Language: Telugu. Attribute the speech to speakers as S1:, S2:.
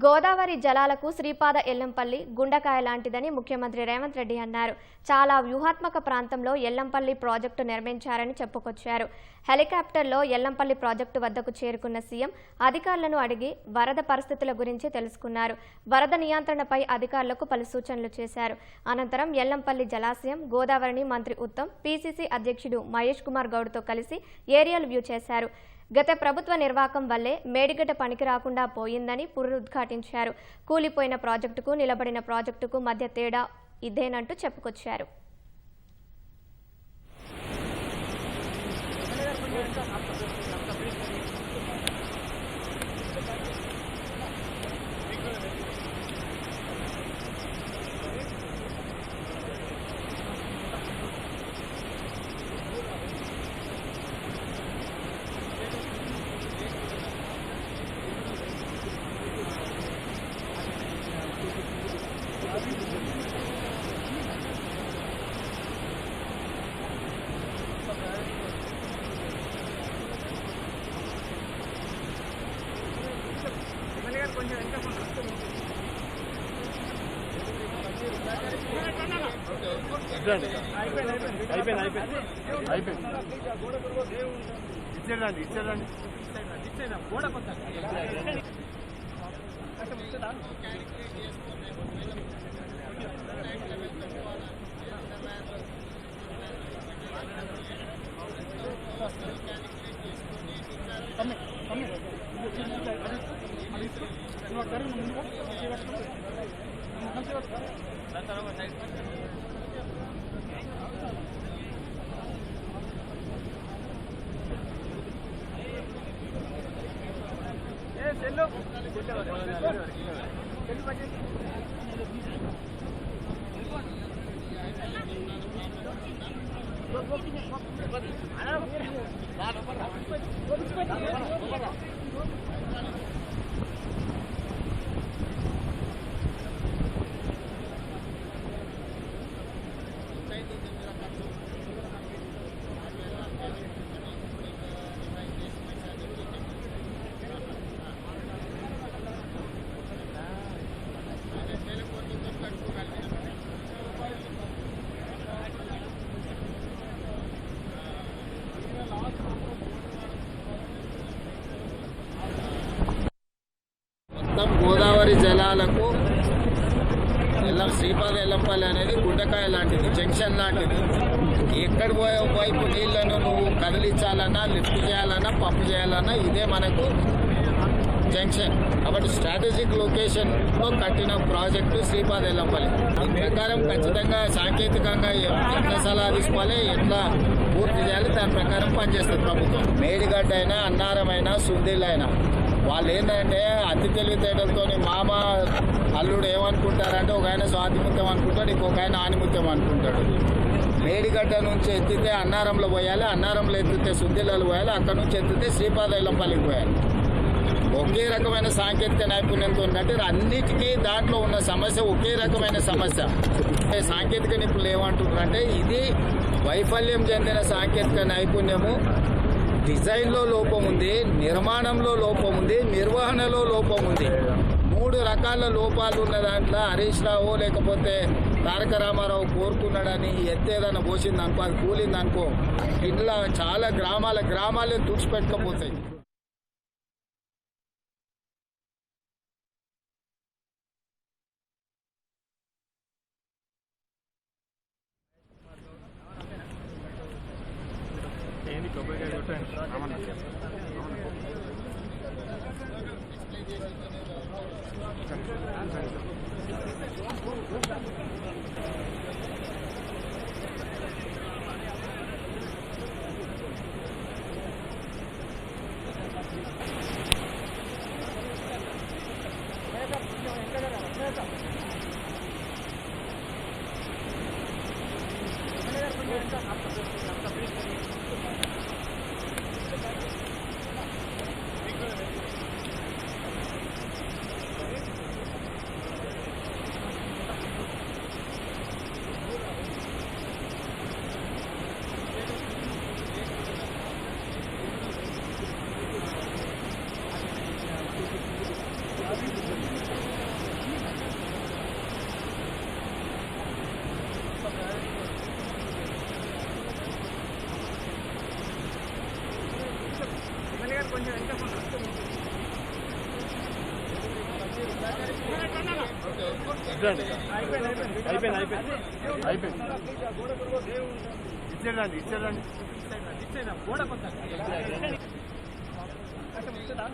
S1: గోదావరి జలాలకు శ్రీపాద ఎల్లంపల్లి గుండకాయ లాంటిదని ముఖ్యమంత్రి రేవంత్ రెడ్డి అన్నారు. చాలా వ్యూహాత్మక ప్రాంతంలో ఎల్లంపల్లి ప్రాజెక్టు నిర్మించారని చెప్పుకొచ్చారు. హెలికాప్టర్లో ఎల్లంపల్లి ప్రాజెక్టు వద్దకు చేరుకున్న సీఎం అధికారులను అడిగి వరద పరిస్థితుల గురించి తెలుసుకున్నారు. వరద నియంత్రణపై అధికారులకు పలు సూచనలు చేశారు. అనంతరం ఎల్లంపల్లి జలాశయం, గోదావరిని మంత్రి ఉత్తమ్, పీసీసీ అధ్యక్షుడు మహేష్ కుమార్ గౌడ్తో కలిసి ఏరియల్ వ్యూ చేశారు. గత ప్రభుత్వ నిర్వాహకం వల్లే మేడిగడ్డ పనికి రాకుండా పోయిందని పునరుద్ఘాటించారు. కూలిపోయిన ప్రాజెక్టుకు, నిలబడిన ప్రాజెక్టుకు మధ్య తేడా ఇదేనంటూ చెప్పుకొచ్చారు.
S2: గోదావరి జలాలకు శ్రీపాద ఎల్లంపల్లి అనేది గుండకాయ లాంటిది, జంక్షన్ లాంటిది. ఎక్కడి వైపు నీళ్లను నువ్వు కదిలించాలన్నా, లిఫ్ట్ చేయాలన్నా, పంప్ చేయాలన్నా ఇదే మనకు జంక్షన్. కాబట్టి స్ట్రాటజిక్ లొకేషన్లో కట్టిన ప్రాజెక్టు శ్రీపాద ఎల్లంపల్లి. దీని ప్రకారం ఖచ్చితంగా సాంకేతికంగా ఎట్లా సలహా తీసుకోవాలి, ఎట్లా పూర్తి చేయాలి, దాని ప్రకారం పనిచేస్తుంది ప్రభుత్వం. మేడిగడ్డ అయినా, అన్నారం అయినా, సుందిల్ అయినా వాళ్ళు ఏంటంటే అతి తెలివితేటలతో మామ అల్లుడు ఏమనుకుంటారంటే ఒక ఆయన స్వాతిముత్యం అనుకుంటాడు, ఇంకొక ఆయన ఆనిముత్యం అనుకుంటాడు. మేడిగడ్డ నుంచి ఎత్తితే అన్నారంలో పోయాలి, అన్నారంలో ఎత్తితే సుందిలలో పోయాలి, అక్కడ నుంచి ఎత్తితే శ్రీపాద ఎల్లంపల్లికి పోయాలి. ఒకే రకమైన సాంకేతిక నైపుణ్యంతో ఉన్నట్టు అన్నిటికీ దాంట్లో ఉన్న సమస్య ఒకే రకమైన సమస్య. సాంకేతిక నిపుణులు ఏమంటున్నారంటే ఇది వైఫల్యం చెందిన సాంకేతిక నైపుణ్యము. డిజైన్లో లోపం ఉంది, నిర్మాణంలో లోపం ఉంది, నిర్వహణలో లోపం ఉంది. 3 రకాల లోపాలు ఉన్న దాంట్లో హరీష్ రావు లేకపోతే తారక రామారావు కోరుకున్నాడని ఎత్తేదన్న పోసిందనుకో, అది కూలిందనుకో, ఇట్లా చాలా గ్రామాలే తుడిచిపెట్టకపోతాయి.
S3: ఇచ్చేదండి గోడ కొంత ముందుగా